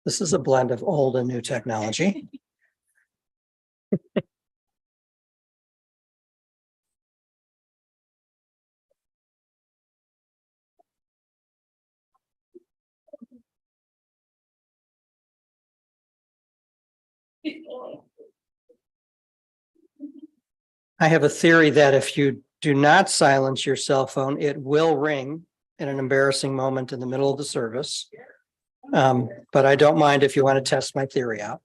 This is a blend of old and new technology. I have a theory that if you do not silence your cell phone, it will ring in an embarrassing moment in the middle of the service. But I don't mind if you want to test my theory out.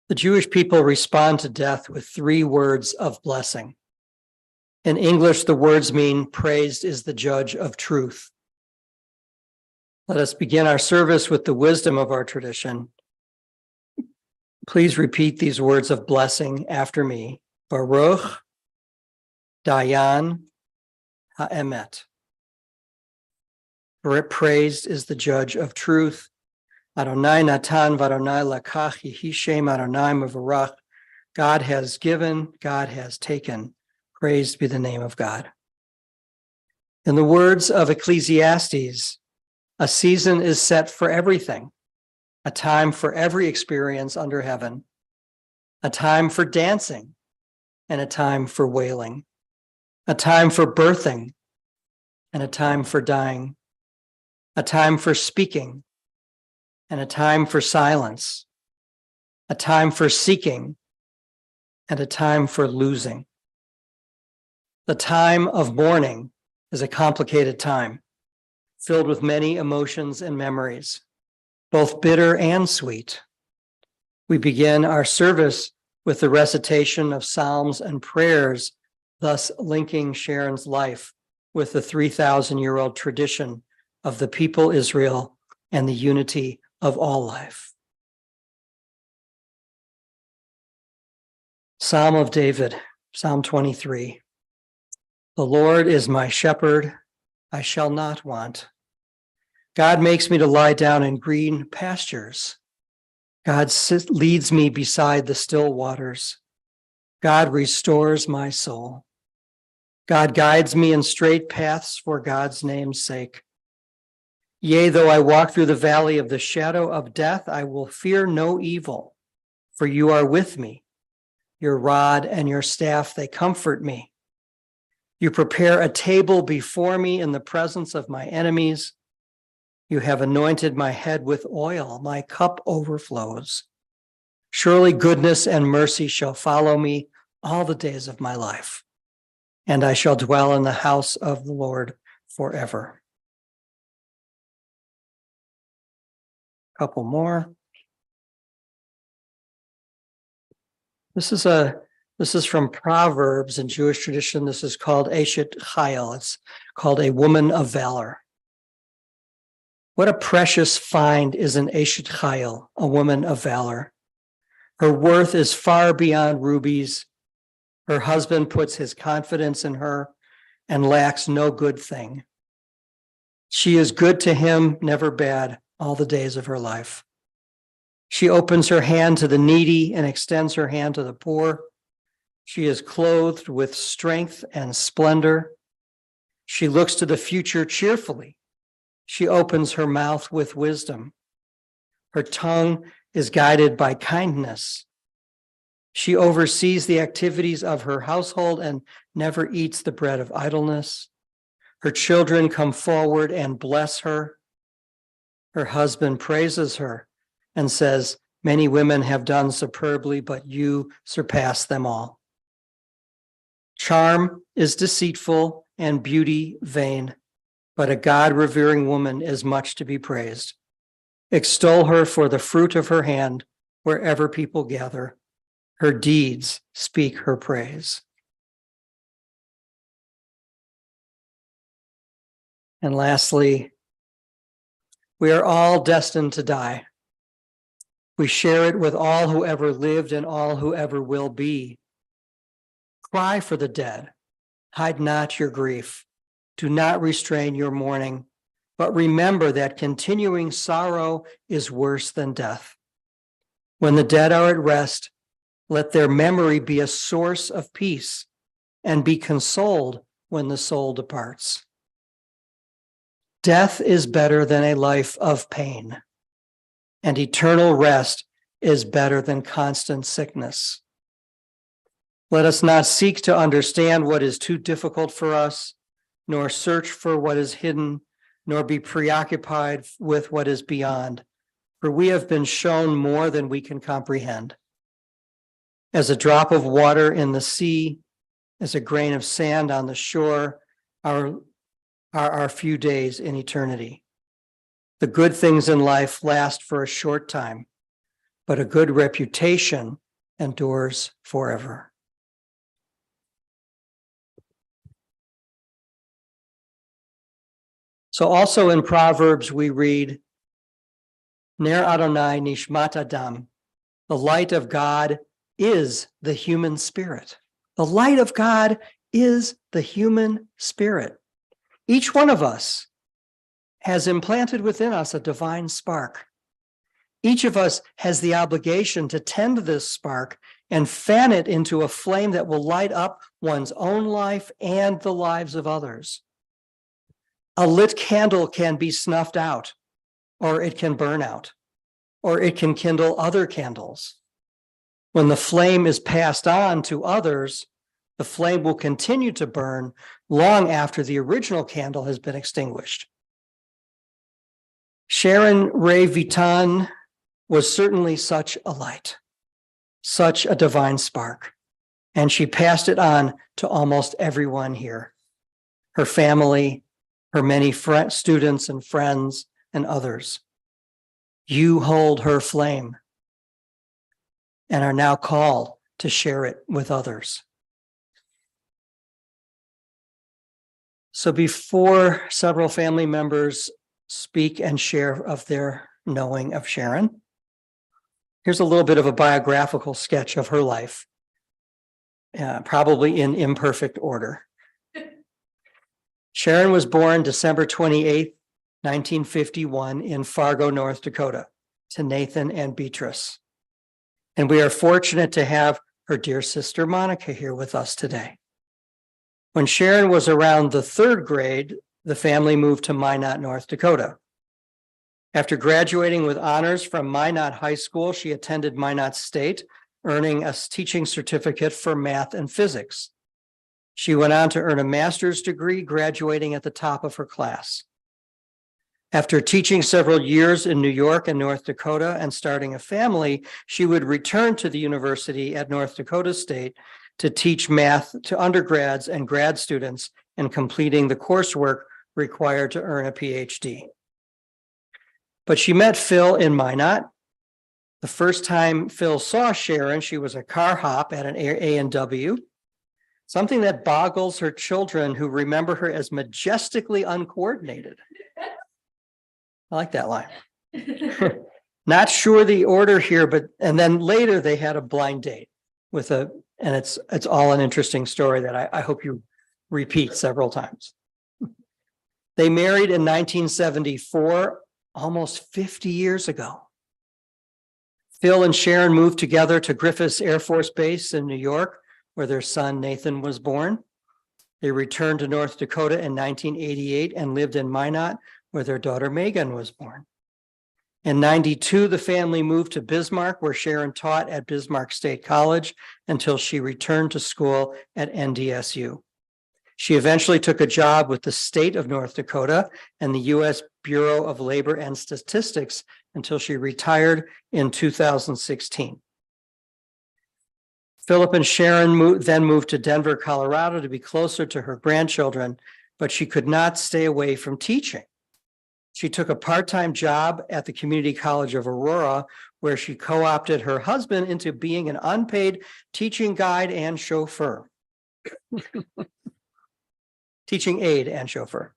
The Jewish people respond to death with 3 words of blessing. In English, the words mean praised is the judge of truth. Let us begin our service with the wisdom of our tradition. Please repeat these words of blessing after me. Baruch Dayan Ha'emet. Praised is the judge of truth. Adonai Natan v'Adonai lakach yehi shem Adonai mevarach. God has given, God has taken. Praised be the name of God. In the words of Ecclesiastes, a season is set for everything, a time for every experience under heaven, a time for dancing and a time for wailing, a time for birthing and a time for dying, a time for speaking and a time for silence, a time for seeking and a time for losing. The time of mourning is a complicated time, filled with many emotions and memories, both bitter and sweet. We begin our service with the recitation of psalms and prayers, thus linking Sharon's life with the 3,000-year-old tradition of the people Israel and the unity of all life. Psalm of David, Psalm 23. The Lord is my shepherd, I shall not want. God makes me to lie down in green pastures. God leads me beside the still waters. God restores my soul. God guides me in straight paths for God's name's sake. Yea, though I walk through the valley of the shadow of death, I will fear no evil, for you are with me. Your rod and your staff, they comfort me. You prepare a table before me in the presence of my enemies. You have anointed my head with oil. My cup overflows. Surely goodness and mercy shall follow me all the days of my life, and I shall dwell in the house of the Lord forever. Couple more. This is from Proverbs in Jewish tradition. This is called Eshet Chayil. It's called a woman of valor. What a precious find is an Eshet Chayil, a woman of valor. Her worth is far beyond rubies. Her husband puts his confidence in her and lacks no good thing. She is good to him, never bad, all the days of her life. She opens her hand to the needy and extends her hand to the poor. She is clothed with strength and splendor. She looks to the future cheerfully. She opens her mouth with wisdom. Her tongue is guided by kindness. She oversees the activities of her household and never eats the bread of idleness. Her children come forward and bless her. Her husband praises her and says, "Many women have done superbly, but you surpass them all." Charm is deceitful and beauty vain, but a God-revering woman is much to be praised. Extol her for the fruit of her hand wherever people gather. Her deeds speak her praise. And lastly, we are all destined to die. We share it with all who ever lived and all who ever will be. Cry for the dead. Hide not your grief. Do not restrain your mourning, but remember that continuing sorrow is worse than death. When the dead are at rest, let their memory be a source of peace and be consoled when the soul departs. Death is better than a life of pain, and eternal rest is better than constant sickness. Let us not seek to understand what is too difficult for us, nor search for what is hidden, nor be preoccupied with what is beyond, for we have been shown more than we can comprehend. As a drop of water in the sea, as a grain of sand on the shore, are our few days in eternity. The good things in life last for a short time, but a good reputation endures forever. So also in Proverbs, we read, Ner Adonai Nishmat Adam, the light of God is the human spirit. The light of God is the human spirit. Each one of us has implanted within us a divine spark. Each of us has the obligation to tend this spark and fan it into a flame that will light up one's own life and the lives of others. A lit candle can be snuffed out, or it can burn out, or it can kindle other candles. When the flame is passed on to others, the flame will continue to burn long after the original candle has been extinguished. Sharon Ray Viton was certainly such a light, such a divine spark, and she passed it on to almost everyone here, her family, her many students and friends and others. You hold her flame and are now called to share it with others. So before several family members speak and share of their knowing of Sharon, here's a little bit of a biographical sketch of her life, probably in imperfect order. Sharon was born December 28th, 1951 in Fargo, North Dakota, to Nathan and Beatrice. And we are fortunate to have her dear sister Monica here with us today. When Sharon was around the third grade, the family moved to Minot, North Dakota. After graduating with honors from Minot High School, she attended Minot State, earning a teaching certificate for math and physics. She went on to earn a master's degree, graduating at the top of her class. After teaching several years in New York and North Dakota and starting a family, she would return to the university at North Dakota State to teach math to undergrads and grad students and completing the coursework required to earn a PhD. But she met Phil in Minot. The first time Phil saw Sharon, she was a car hop at an A&W, something that boggles her children who remember her as majestically uncoordinated. I like that line. Not sure the order here, and then later they had a blind date and it's all an interesting story that I hope you repeat several times. They married in 1974, almost 50 years ago. Phil and Sharon moved together to Griffiths Air Force Base in New York, where their son Nathan was born. They returned to North Dakota in 1988 and lived in Minot, where their daughter Megan was born. In 92, the family moved to Bismarck, where Sharon taught at Bismarck State College until she returned to school at NDSU. She eventually took a job with the state of North Dakota and the U.S. Bureau of Labor and Statistics until she retired in 2016. Philip and Sharon then moved to Denver, Colorado to be closer to her grandchildren, but she could not stay away from teaching. She took a part-time job at the Community College of Aurora, where she co-opted her husband into being an unpaid teaching guide and chauffeur. Teaching aide and chauffeur.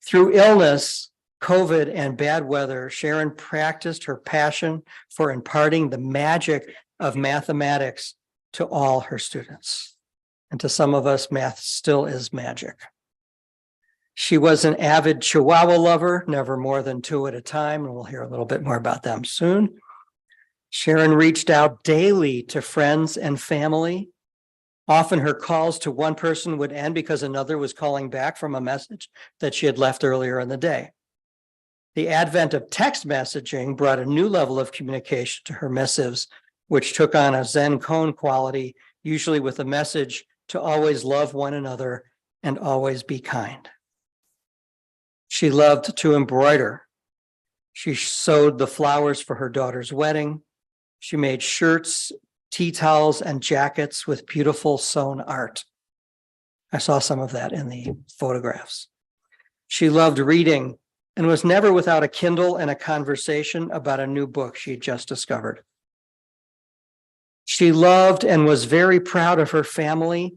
Through illness, COVID, and bad weather, Sharon practiced her passion for imparting the magic of mathematics to all her students. And to some of us, math still is magic. She was an avid Chihuahua lover, never more than 2 at a time, and we'll hear a little bit more about them soon. Sharon reached out daily to friends and family. Often her calls to one person would end because another was calling back from a message that she had left earlier in the day. The advent of text messaging brought a new level of communication to her missives, which took on a Zen koan quality, usually with a message to always love one another and always be kind. She loved to embroider. She sewed the flowers for her daughter's wedding. She made shirts, tea towels, and jackets with beautiful sewn art. I saw some of that in the photographs. She loved reading and was never without a Kindle and a conversation about a new book she had just discovered. She loved and was very proud of her family,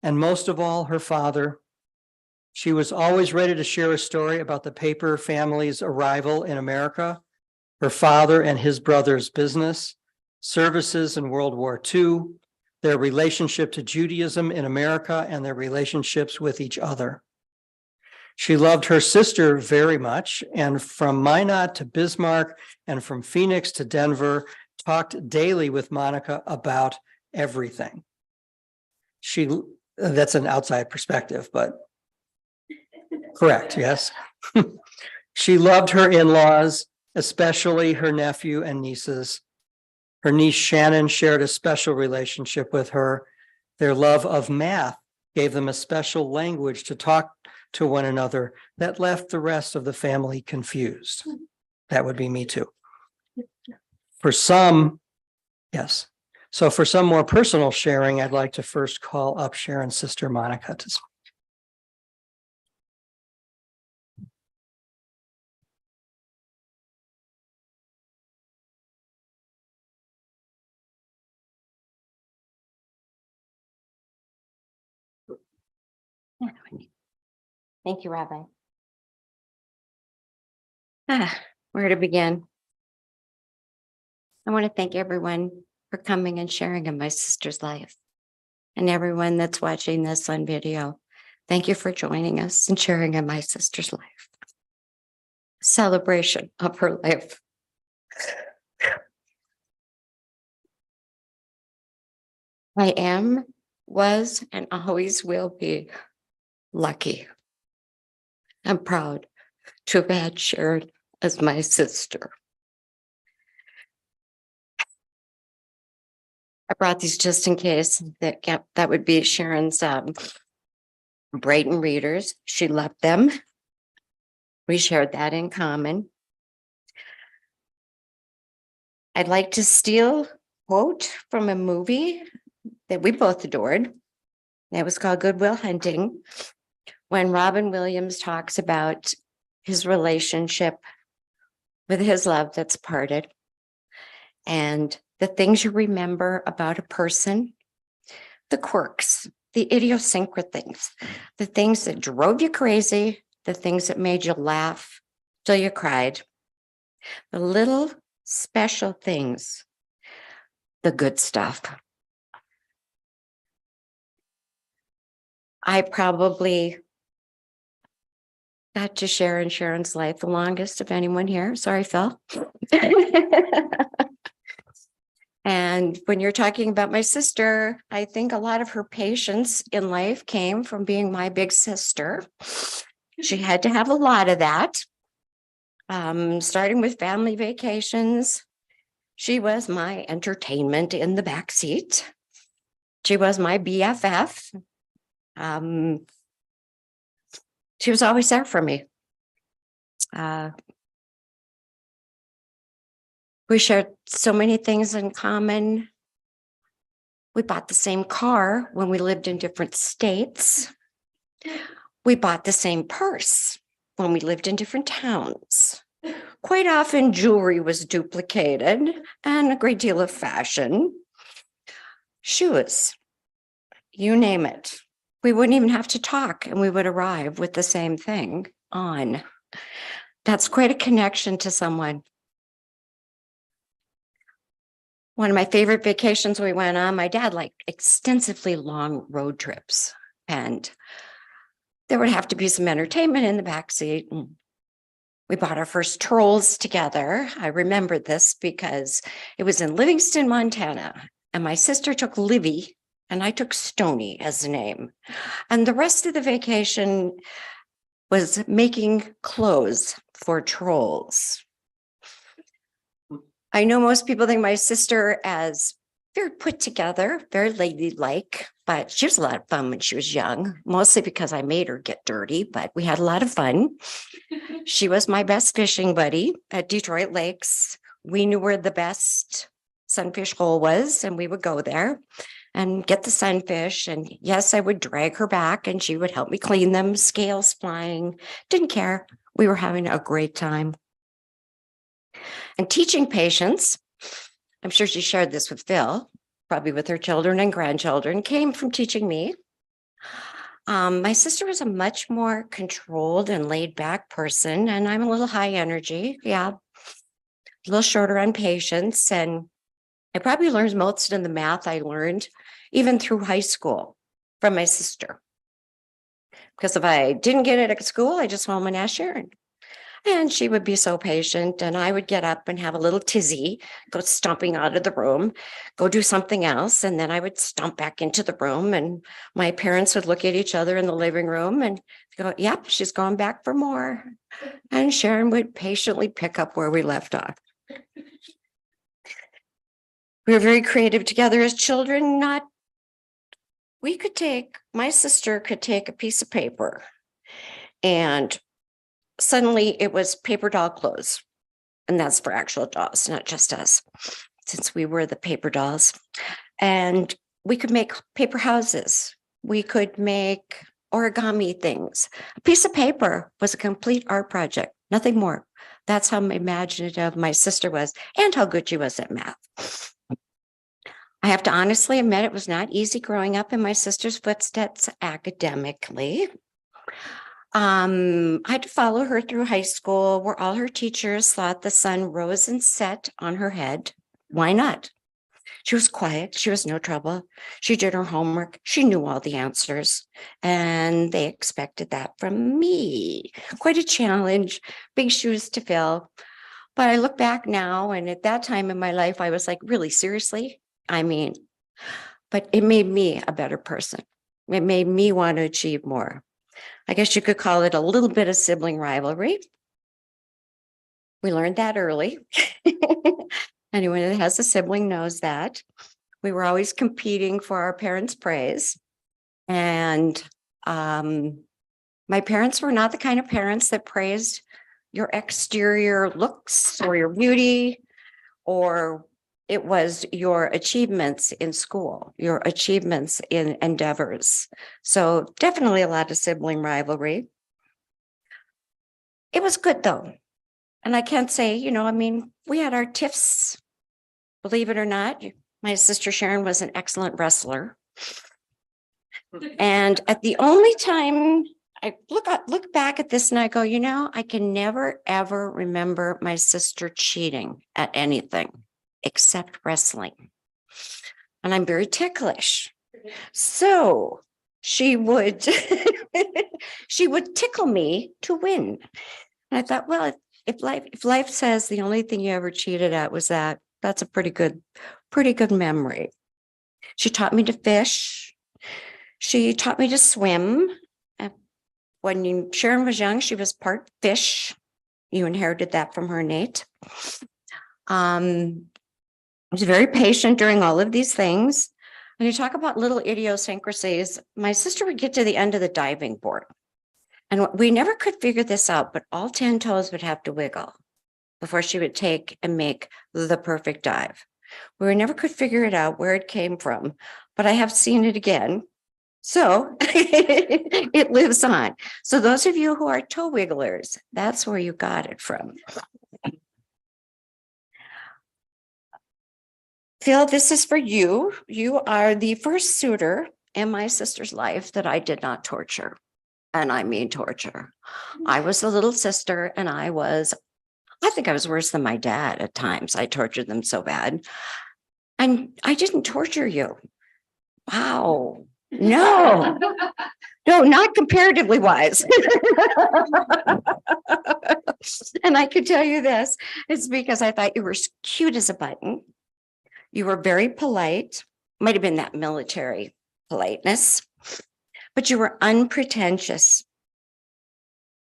and most of all, her father. She was always ready to share a story about the Paper family's arrival in America, her father and his brother's business, services in World War II, their relationship to Judaism in America, and their relationships with each other. She loved her sister very much, and from Minot to Bismarck and from Phoenix to Denver, talked daily with Monica about everything. That's an outside perspective, but correct, yes. She loved her in-laws, especially her nephew and nieces. Her niece Sharon shared a special relationship with her. Their love of math gave them a special language to talk to one another that left the rest of the family confused. That would be me too. For some, yes. So for some more personal sharing, I'd like to first call up Sharon's sister, Monica, to speak. Thank you, Rabbi. Where to begin? I want to thank everyone for coming and sharing in my sister's life, and everyone that's watching this on video. Thank you for joining us and sharing in my sister's life. Celebration of her life. I am, was, and always will be lucky. I'm proud to have had Sharon as my sister. I brought these just in case. That would be Sharon's Brayton readers. She loved them. We shared that in common. I'd like to steal a quote from a movie that we both adored. It was called Good Will Hunting, when Robin Williams talks about his relationship with his love that's parted and the things you remember about a person, the quirks, the idiosyncratic things, the things that drove you crazy, the things that made you laugh till you cried, the little special things, the good stuff. I probably got to share in Sharon's life the longest of anyone here. Sorry, Phil. And when you're talking about my sister, I think a lot of her patience in life came from being my big sister. She had to have a lot of that. Starting with family vacations. She was my entertainment in the back seat. She was my BFF. She was always there for me. We shared so many things in common. We bought the same car when we lived in different states. We bought the same purse when we lived in different towns. Quite often, jewelry was duplicated and a great deal of fashion. Shoes, you name it. We wouldn't even have to talk and we would arrive with the same thing on. That's quite a connection to someone. One of my favorite vacations we went on, my dad liked extensively long road trips, and there would have to be some entertainment in the backseat. We bought our first trolls together. I remember this because it was in Livingston, Montana, and my sister took Livy and I took Stony as a name. And the rest of the vacation was making clothes for trolls. I know most people think my sister as very put together, very ladylike, but she was a lot of fun when she was young, mostly because I made her get dirty, but we had a lot of fun. She was my best fishing buddy at Detroit Lakes. We knew where the best sunfish hole was, and we would go there and get the sunfish. And yes, I would drag her back and she would help me clean them, scales flying, didn't care. We were having a great time. And teaching patience, I'm sure she shared this with Phil, probably with her children and grandchildren, came from teaching me. My sister was a much more controlled and laid back person, and I'm a little high energy. Yeah, a little shorter on patience. And I probably learned most of the math I learned even through high school from my sister. Because if I didn't get it at school, I just home and ask Sharon. And she would be so patient, and I would get up and have a little tizzy, go stomping out of the room, go do something else, and then I would stomp back into the room, and my parents would look at each other in the living room and go, yep, she's gone back for more. And Sharon would patiently pick up where we left off. We were very creative together as children. My sister could take a piece of paper and suddenly it was paper doll clothes. And that's for actual dolls, not just us, since we were the paper dolls. And we could make paper houses. We could make origami things. A piece of paper was a complete art project, nothing more. That's how imaginative my sister was and how good she was at math. I have to honestly admit it was not easy growing up in my sister's footsteps academically. I had to follow her through high school where all her teachers thought the sun rose and set on her head. Why not? She was quiet. She was no trouble. She did her homework. She knew all the answers, and they expected that from me. Quite a challenge, big shoes to fill. But I look back now, and at that time in my life, I was like, really, seriously? But it made me a better person. It made me want to achieve more. I guess you could call it a little bit of sibling rivalry. We learned that early. Anyone that has a sibling knows that. We were always competing for our parents' praise. And my parents were not the kind of parents that praised your exterior looks or your beauty or It was your achievements in school, your achievements in endeavors. So definitely a lot of sibling rivalry. It was good though. And I can't say, I mean, we had our tiffs, believe it or not. My sister Sharon was an excellent wrestler. And at the only time I look back at this and I go, I can never, ever remember my sister cheating at anything except wrestling. And I'm very ticklish. So she would, she would tickle me to win. And I thought, well, if life says the only thing you ever cheated at was that, that's a pretty good memory. She taught me to fish. She taught me to swim. When Sharon was young, she was part fish. You inherited that from her, Nate. I was very patient during all of these things. When you talk about little idiosyncrasies, my sister would get to the end of the diving board. And we never could figure this out, but all 10 toes would have to wiggle before she would take and make the perfect dive. We never could figure it out where it came from, but I have seen it again. So it lives on. So those of you who are toe wigglers, that's where you got it from. Phil, this is for you. You are the first suitor in my sister's life that I did not torture. And I mean torture. I was the little sister and I think I was worse than my dad at times. I tortured them so bad. And I didn't torture you. Wow. No, not comparatively wise. And I could tell you this, it's because I thought you were cute as a button. You were very polite, might have been that military politeness, but you were unpretentious.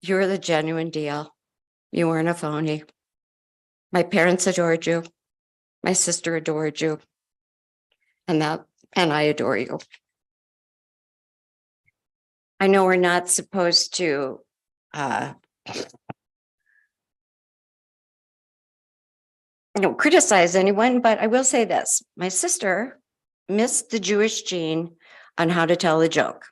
You were the genuine deal. You weren't a phony. My parents adored you. My sister adored you. And I adore you. I know we're not supposed to criticize anyone, but I will say this. My sister missed the Jewish gene on how to tell a joke.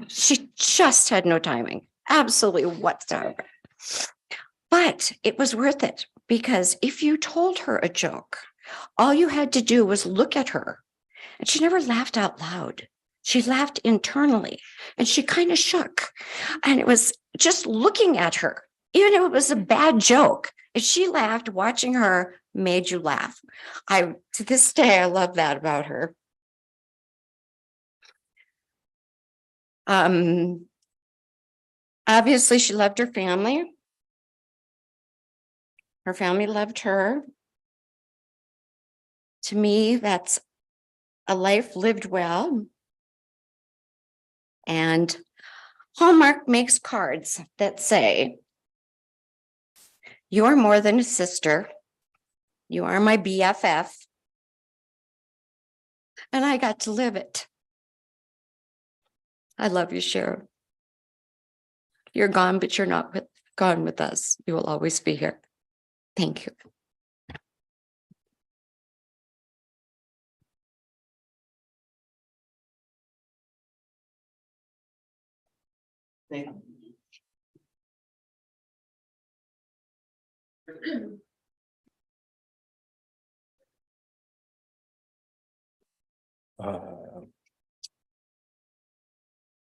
She just had no timing, absolutely whatsoever. But it was worth it because if you told her a joke, all you had to do was look at her. And she never laughed out loud. She laughed internally and she kind of shook. And it was just looking at her, even if it was a bad joke. If she laughed, watching her made you laugh. To this day, I love that about her. Obviously, she loved her family. Her family loved her. To me, that's a life lived well. And Hallmark makes cards that say, "You are more than a sister. You are my BFF." And I got to live it. I love you, Sharon. You're gone, but you're not gone with us. You will always be here. Thank you. Thank you.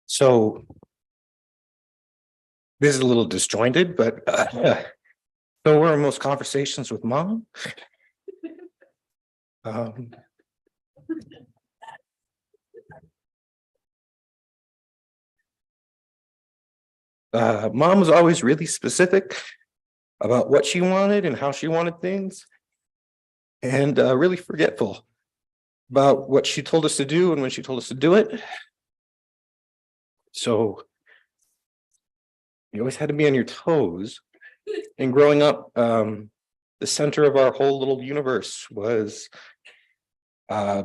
So this is a little disjointed, but so were most conversations with mom. Mom was always really specific about what she wanted and how she wanted things, and really forgetful about what she told us to do and when she told us to do it. So you always had to be on your toes. And growing up, the center of our whole little universe was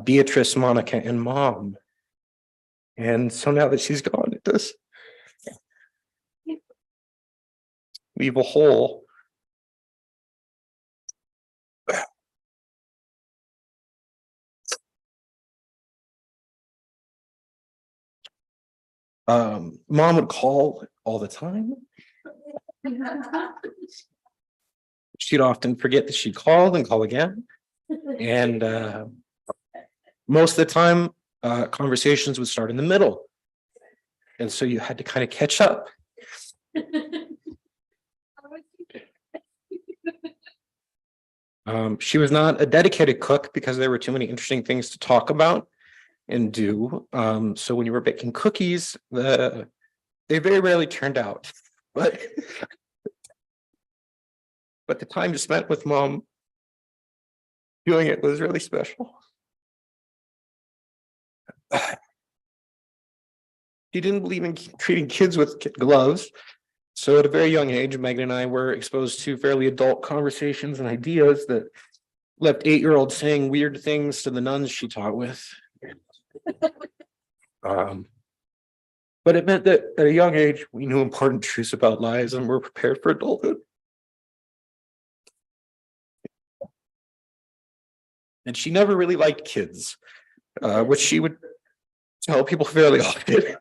Beatrice, Monica, and mom. And so now that she's gone, it does leave a hole. Mom would call all the time. She'd often forget that she called and call again. And most of the time, conversations would start in the middle. And so you had to kind of catch up. She was not a dedicated cook because there were too many interesting things to talk about and do. So when you were baking cookies, they very rarely turned out. But the time you spent with Mom doing it was really special. She didn't believe in treating kids with kid gloves. So at a very young age, Megan and I were exposed to fairly adult conversations and ideas that left 8-year-olds saying weird things to the nuns she taught with. But it meant that at a young age, we knew important truths about lives and were prepared for adulthood. And she never really liked kids, which she would tell people fairly often.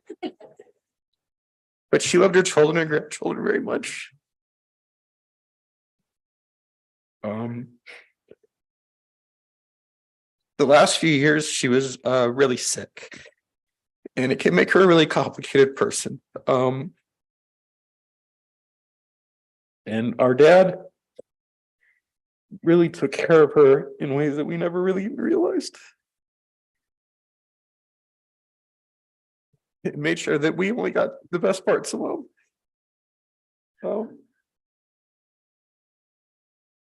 But she loved her children and grandchildren very much. The last few years, she was really sick. And it can make her a really complicated person. And our dad really took care of her in ways that we never really even realized. It made sure that we only got the best parts of Mom.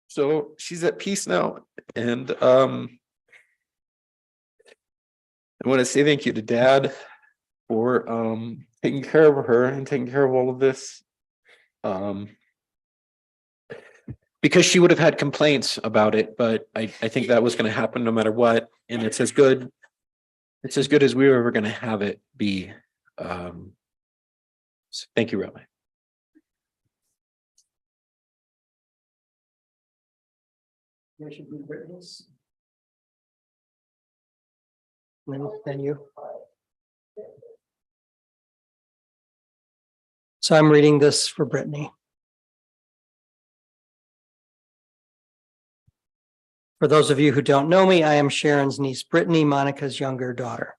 So she's at peace now. And I want to say thank you to Dad for taking care of her and taking care of all of this. Because she would have had complaints about it, but I think that was going to happen no matter what. And it's as good as we were ever going to have it be. So thank you, Rabbi. Then you. So I'm reading this for Brittany. For those of you who don't know me, I am Sharon's niece, Brittany, Monica's younger daughter.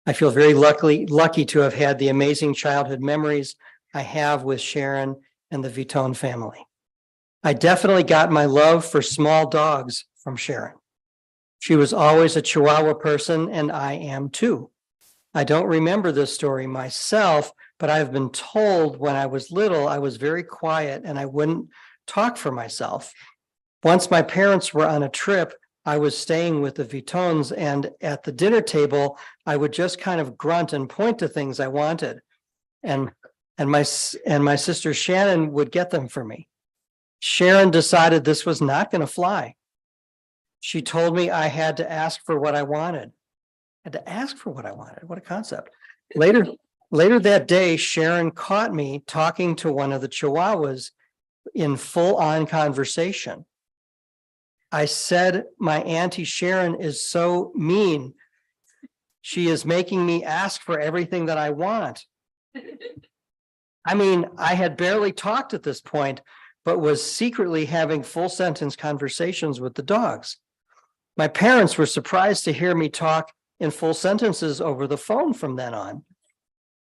I feel very lucky to have had the amazing childhood memories I have with Sharon and the Viton family. I definitely got my love for small dogs from Sharon. She was always a Chihuahua person, and I am too. I don't remember this story myself, but I've been told when I was little, I was very quiet and I wouldn't talk for myself. Once my parents were on a trip, I was staying with the Vitons, and at the dinner table, I would just kind of grunt and point to things I wanted. And my sister Shannon would get them for me. Sharon decided this was not going to fly. She told me I had to ask for what I wanted. Had to ask for what I wanted. What a concept. Later that day, Sharon caught me talking to one of the Chihuahuas in full-on conversation. I said, my Auntie Sharon is so mean. She is making me ask for everything that I want. I mean, I had barely talked at this point, but was secretly having full sentence conversations with the dogs. My parents were surprised to hear me talk in full sentences over the phone from then on.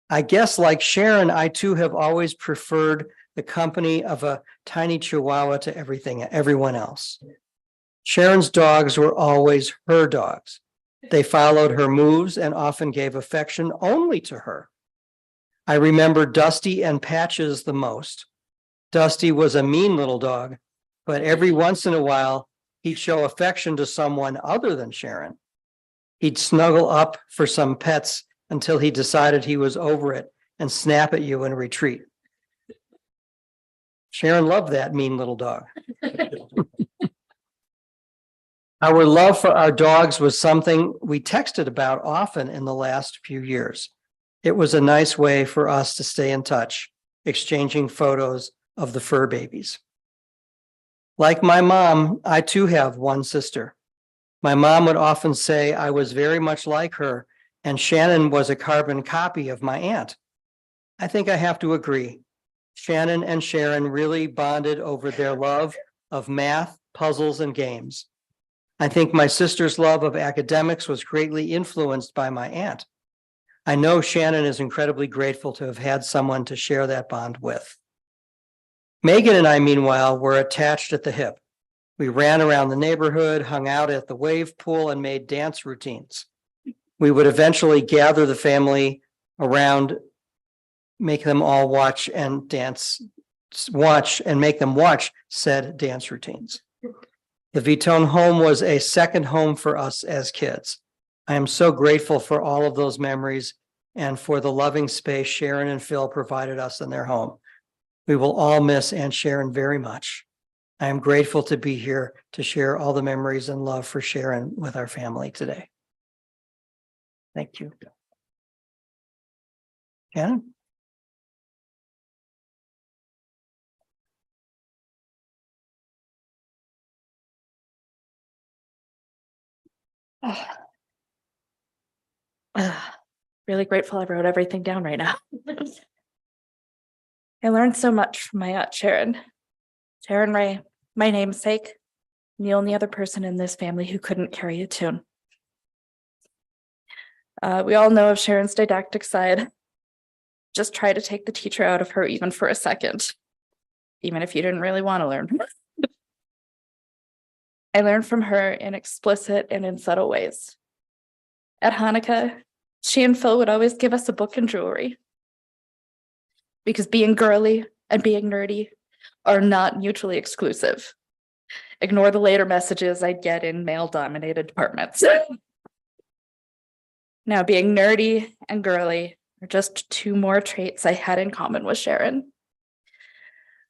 I guess like Sharon, I too have always preferred the company of a tiny Chihuahua to everyone else. Sharon's dogs were always her dogs. They followed her moves and often gave affection only to her. I remember Dusty and Patches the most. Dusty was a mean little dog, but every once in a while, he'd show affection to someone other than Sharon. He'd snuggle up for some pets until he decided he was over it and snap at you and retreat. Sharon loved that mean little dog. Our love for our dogs was something we texted about often in the last few years. It was a nice way for us to stay in touch, exchanging photos of the fur babies. Like my mom, I too have one sister. My mom would often say I was very much like her, and Shannon was a carbon copy of my aunt. I think I have to agree. Shannon and Sharon really bonded over their love of math, puzzles, and games. I think my sister's love of academics was greatly influenced by my aunt. I know Shannon is incredibly grateful to have had someone to share that bond with. Megan and I, meanwhile, were attached at the hip. We ran around the neighborhood, hung out at the wave pool, and made dance routines. We would eventually gather the family around, make them all watch and make them watch said dance routines. The Viton home was a second home for us as kids. I am so grateful for all of those memories and for the loving space Sharon and Phil provided us in their home. We will all miss Aunt Sharon very much. I am grateful to be here to share all the memories and love for Sharon with our family today. Thank you. Shannon? Really grateful I wrote everything down right now. I learned so much from my Aunt Sharon. Sharon Ray, my namesake, the only other person in this family who couldn't carry a tune. We all know of Sharon's didactic side. Just try to take the teacher out of her even for a second, even if you didn't really want to learn. I learned from her in explicit and in subtle ways. At Hanukkah, she and Phil would always give us a book and jewelry, because being girly and being nerdy are not mutually exclusive. Ignore the later messages I'd get in male-dominated departments. Now, being nerdy and girly are just two more traits I had in common with Sharon.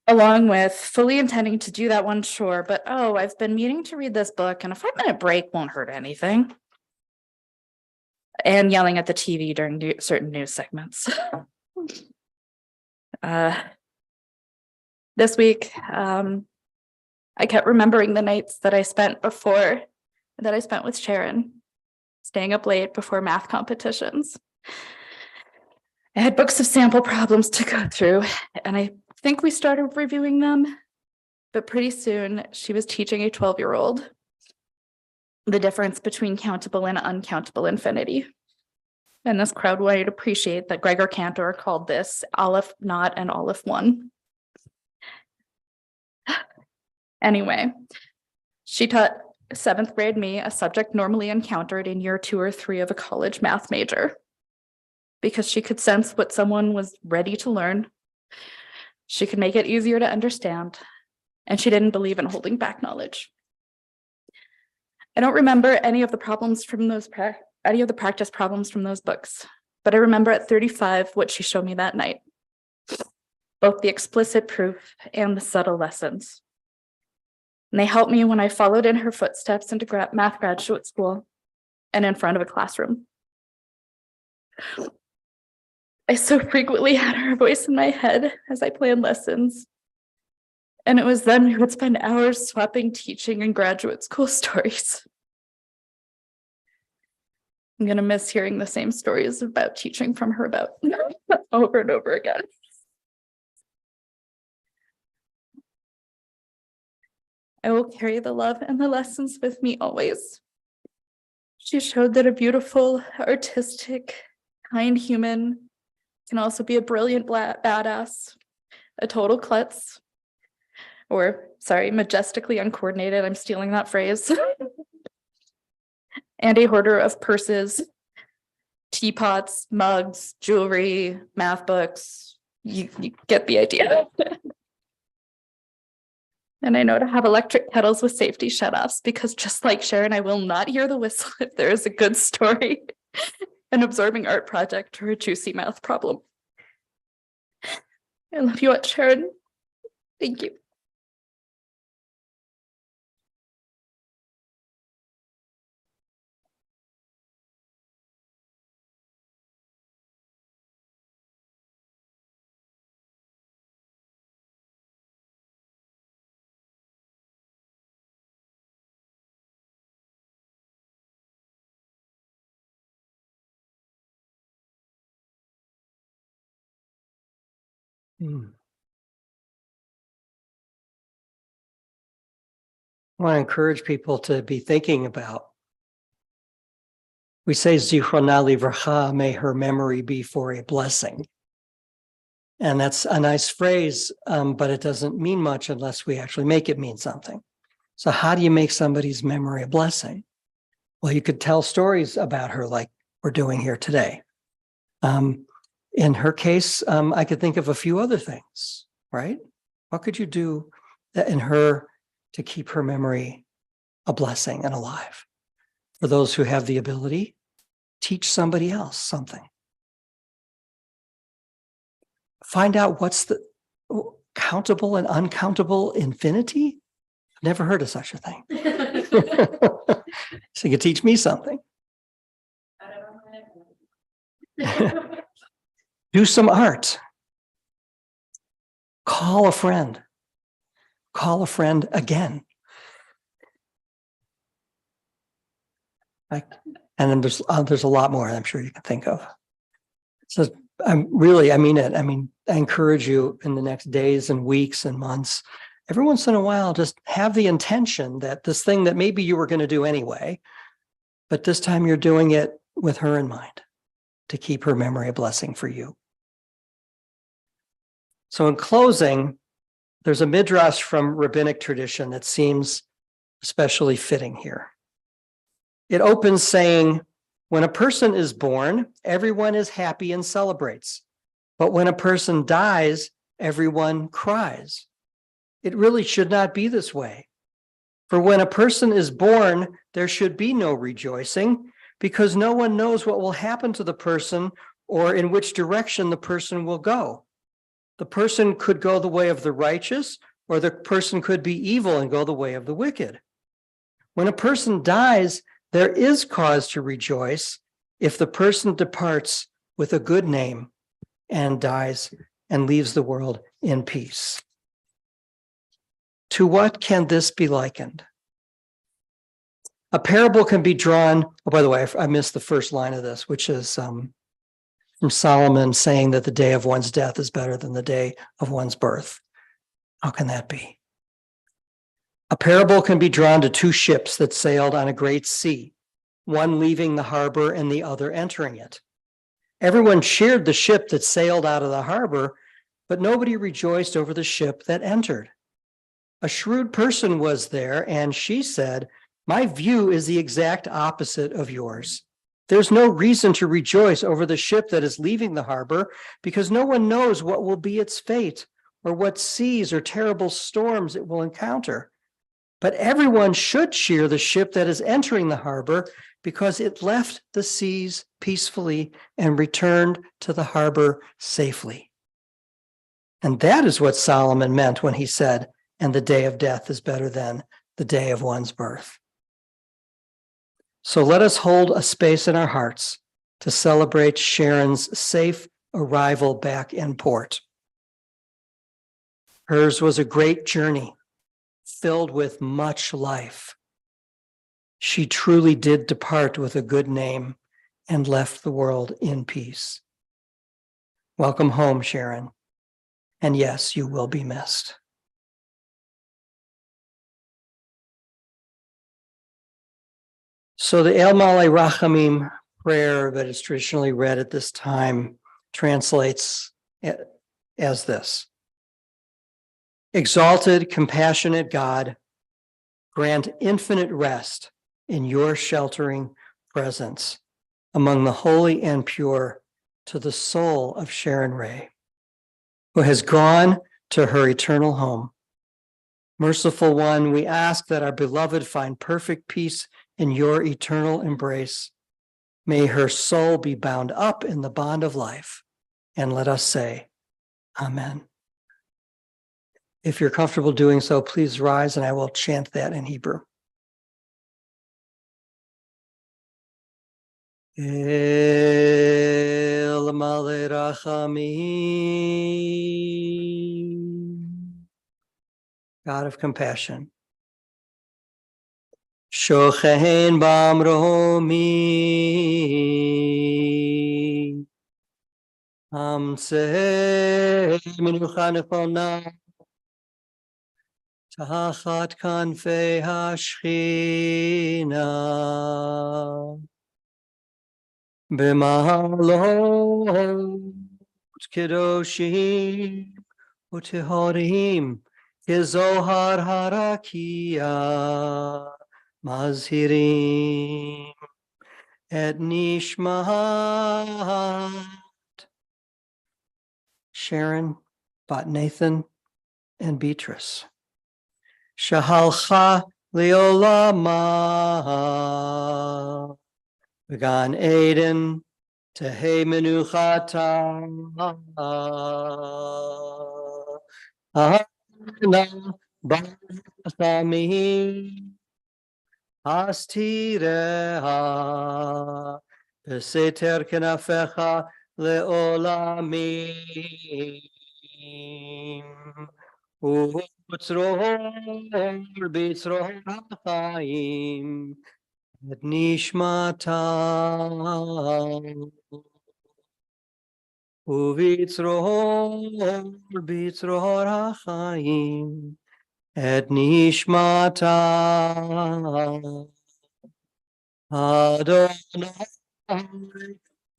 Along with fully intending to do that one chore, but oh, I've been meaning to read this book and a 5-minute break won't hurt anything. And yelling at the TV during certain news segments. This week, I kept remembering the nights that I spent with Sharon, staying up late before math competitions. I had books of sample problems to go through, and I think we started reviewing them, but pretty soon she was teaching a 12-year-old the difference between countable and uncountable infinity. And this crowd wanted to appreciate that Gregor Cantor called this Aleph naught and Aleph one. Anyway, she taught 7th grade me a subject normally encountered in year 2 or 3 of a college math major. Because she could sense what someone was ready to learn. She could make it easier to understand, and she didn't believe in holding back knowledge. I don't remember any of the problems from those practice problems from those books, but I remember at 35 what she showed me that night. Both the explicit proof and the subtle lessons. And they helped me when I followed in her footsteps into math graduate school and in front of a classroom. I so frequently had her voice in my head as I planned lessons. And it was then we would spend hours swapping teaching and graduate school stories. I'm going to miss hearing the same stories about teaching from her about over and over again. I will carry the love and the lessons with me always. She showed that a beautiful, artistic, kind human can also be a brilliant badass, a total klutz, or sorry, majestically uncoordinated. I'm stealing that phrase. And a hoarder of purses, teapots, mugs, jewelry, math books. You get the idea. And I know to have electric kettles with safety shutoffs, because just like Sharon, I will not hear the whistle if there is a good story, an absorbing art project, or a juicy math problem. I love you, Aunt Sharon. Thank you. Hmm. I want to encourage people to be thinking about. We say Zichrona Livracha, may her memory be for a blessing. And that's a nice phrase, but it doesn't mean much unless we actually make it mean something. So how do you make somebody's memory a blessing? Well, you could tell stories about her like we're doing here today. In her case, I could think of a few other things, right? What could you do in her to keep her memory a blessing and alive? For those who have the ability, teach somebody else something. Find out what's the countable and uncountable infinity. I've never heard of such a thing. So you could teach me something. Do some art. Call a friend. Call a friend again. And then there's a lot more I'm sure you can think of. So I mean it. I mean, I encourage you in the next days and weeks and months, every once in a while, just have the intention that this thing that maybe you were going to do anyway, but this time you're doing it with her in mind to keep her memory a blessing for you. So in closing, there's a midrash from rabbinic tradition that seems especially fitting here. It opens saying, when a person is born, everyone is happy and celebrates. But when a person dies, everyone cries. It really should not be this way. For when a person is born, there should be no rejoicing, because no one knows what will happen to the person or in which direction the person will go. The person could go the way of the righteous, or the person could be evil and go the way of the wicked. When a person dies, there is cause to rejoice if the person departs with a good name and dies and leaves the world in peace. To what can this be likened? A parable can be drawn. Oh, by the way, I missed the first line of this, which is from Solomon saying that the day of one's death is better than the day of one's birth. How can that be? A parable can be drawn to two ships that sailed on a great sea, one leaving the harbor and the other entering it. Everyone cheered the ship that sailed out of the harbor, but nobody rejoiced over the ship that entered. A shrewd person was there, and she said, "My view is the exact opposite of yours. There's no reason to rejoice over the ship that is leaving the harbor, because no one knows what will be its fate or what seas or terrible storms it will encounter. But everyone should cheer the ship that is entering the harbor, because it left the seas peacefully and returned to the harbor safely." And that is what Solomon meant when he said, "And the day of death is better than the day of one's birth." So let us hold a space in our hearts to celebrate Sharon's safe arrival back in port. Hers was a great journey filled with much life. She truly did depart with a good name and left the world in peace. Welcome home, Sharon. And yes, you will be missed. So the El Malei Rachamim prayer that is traditionally read at this time translates as this: Exalted, compassionate God, grant infinite rest in your sheltering presence among the holy and pure to the soul of Sharon Ray, who has gone to her eternal home. Merciful One, we ask that our beloved find perfect peace in your eternal embrace. May her soul be bound up in the bond of life. And let us say, Amen. If you're comfortable doing so, please rise and I will chant that in Hebrew. El Malei Rachamim, God of compassion. Shochen Bamromi, Amseh menucha nechona tachat kanfei hashchina b'mahalot kedoshim utehorim kezohar harakia mazhirim et nishmat Sharon, Nathan, and Beatrice. Shahalcha leolama Gan Eden Tehe Menuchata Ana Basami Astireha Beseter Kenafecha Leolamim Utzrohor Bitzrohor HaChaim Et Nishmatam Uvitzrohor HaChaim Et Nishmatam Adonai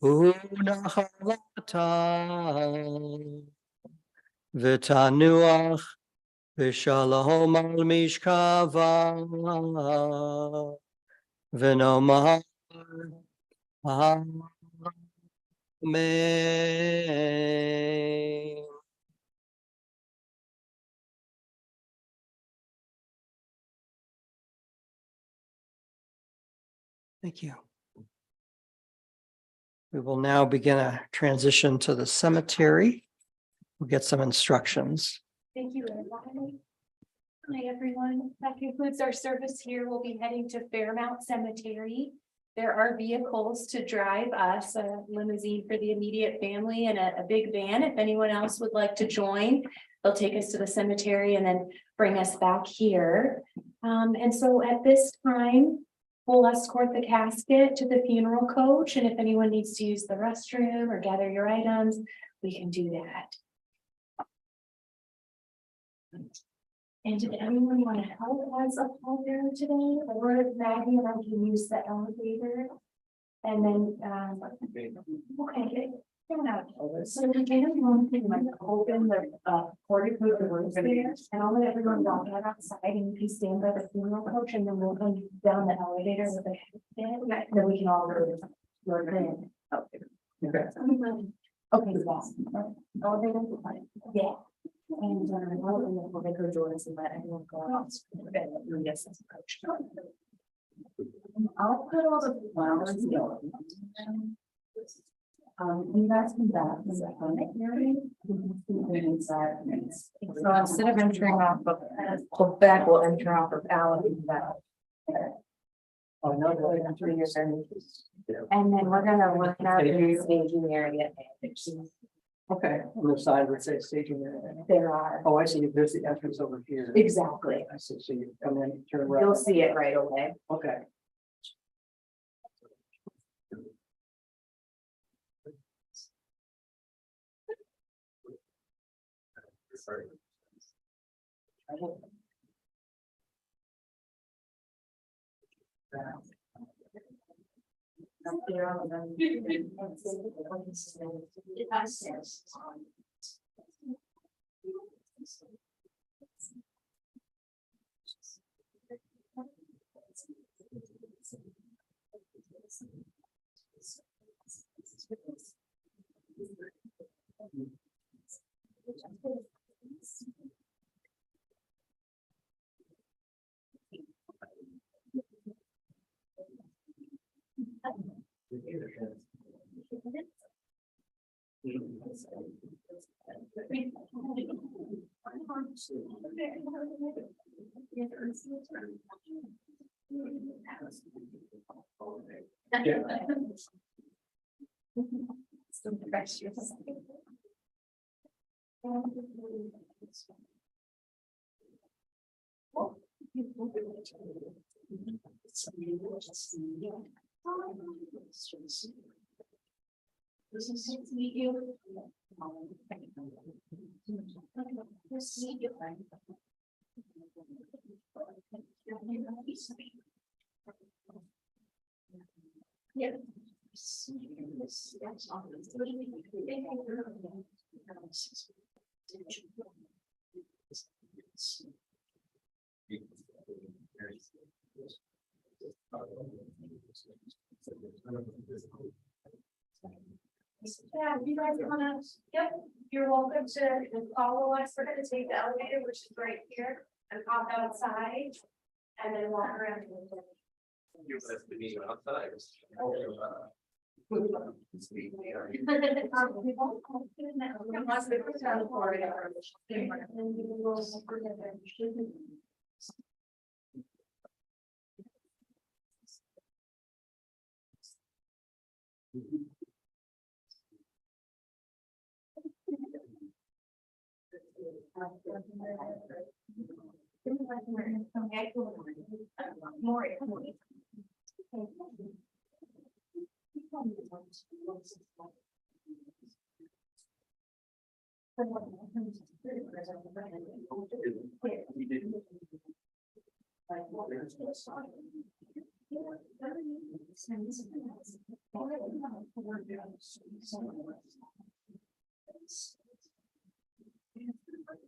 Unachalatam V'tanuach V'shalom al mishkava V'nomar Amen. Thank you. We will now begin a transition to the cemetery. We'll get some instructions. Thank you, everybody. Hi, everyone. That concludes our service here. We'll be heading to Fairmount Cemetery. There are vehicles to drive us, a limousine for the immediate family and a big van. If anyone else would like to join, they'll take us to the cemetery and then bring us back here. And so at this time, we'll escort the casket to the funeral coach. And if anyone needs to use the restroom or gather your items, we can do that. And did anyone want to help us up there today? Or if Maggie and I can use the elevator? And then, okay. So we can open the portico doors there, and I'll let everyone walk out outside and you can stand by the funeral coach, and then we'll come down the elevator with the then we can all go in. Okay. Okay, elevator, yeah. And I'll open the portico doors and let everyone go out. Yes, that's a coach. I'll put all the flowers in. You guys can back. So instead of entering off of the back, we'll enter off of Alan. Oh, no, and then we're gonna look at the staging area. Okay, on the side where it says staging area. There are. Oh, I see. There's the entrance over here. Exactly. I see. So you come in, turn right. You'll see it right away. Okay. This is nice to meet you. Nice to meet you. Yeah. Yeah, you guys wanna, yep, you're welcome to follow us. We're gonna take the elevator, which is right here, and pop outside. And then walk around.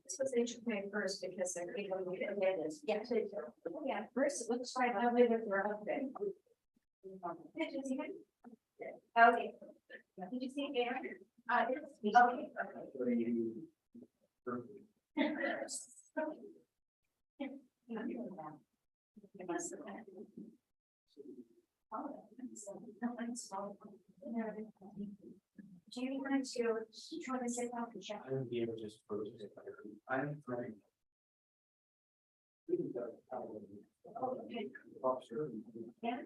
So they should pay first because they're able to get this. Yeah. Yeah, first, let's try that way with your husband. Did you see it? Okay. Did you see it, Aaron? Okay. Do you want to try to sit down and check? I'm here just for. I'm trying. Officer. Yeah.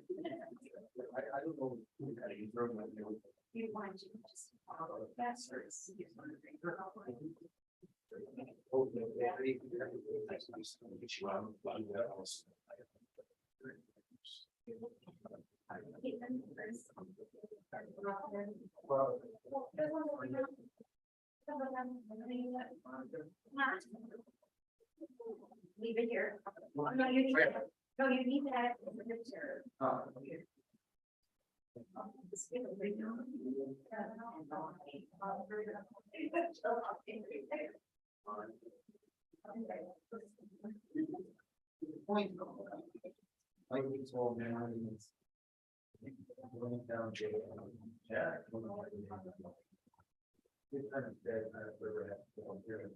I don't know. You want to just follow that first. Leave it here. No, you need that. No, you need that. Like it's all memories. Going down jail. Yeah. It's kind of dead, kind of river at here.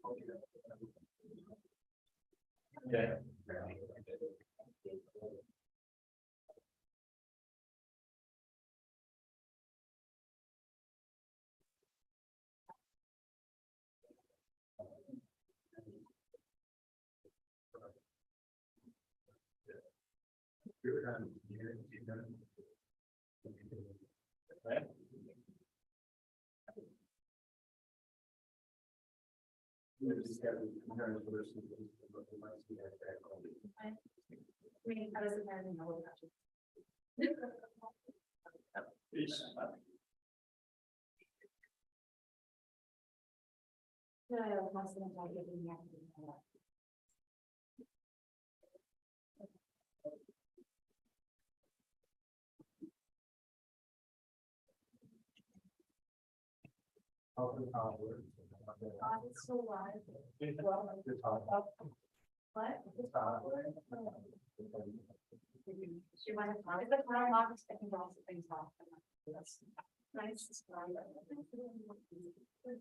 Oh, yeah. Yeah. What? She went to the front office, I can also things off. Nice.